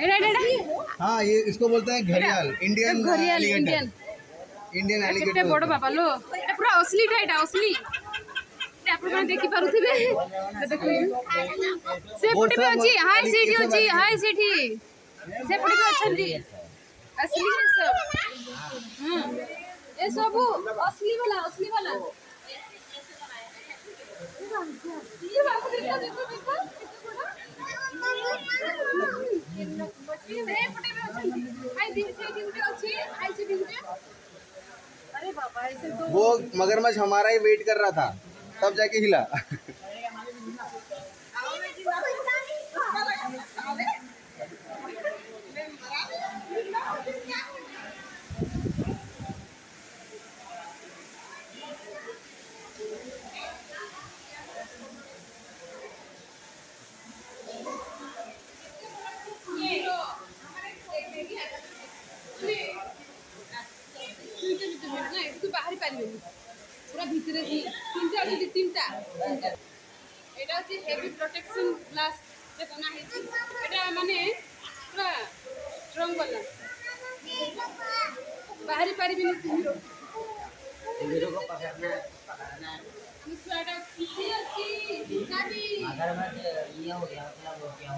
एड़ा एड़ा हाँ ये इसको बोलते हैं घड़ियाल, इंडियन घड़ियाल एलिगेटर, इंडियन केते एलिगेटर बड़ बाबा लो एटा पूरा असली टा एटा असली ते आपण माने देखि पारुथिबे से पुटी पे अछि हाय सीटी अछि हाय सीटी से पुटी पे अछंती असली है सब ए सब असली वाला ये बाबू देखो देखो देखो से पुटी पे अछंती हाय दी सीटी उठे अछि हाय सीटी उठे अरे बाबा ऐसे तो वो मगरमच्छ हमारा ही वेट कर रहा था तब जाके हिला। बाहर पारिबे पूरा भितरे तीनटा अछि तीनटा एटा अछि हेवी प्रोटेक्शन ग्लास जे बना है एटा माने पूरा स्ट्रांग वाला बाहर पारिबे वीडियो को पकड़ना मुझे एटा किसी अच्छी शादी अगर मैं ये हो गया मतलब हो गया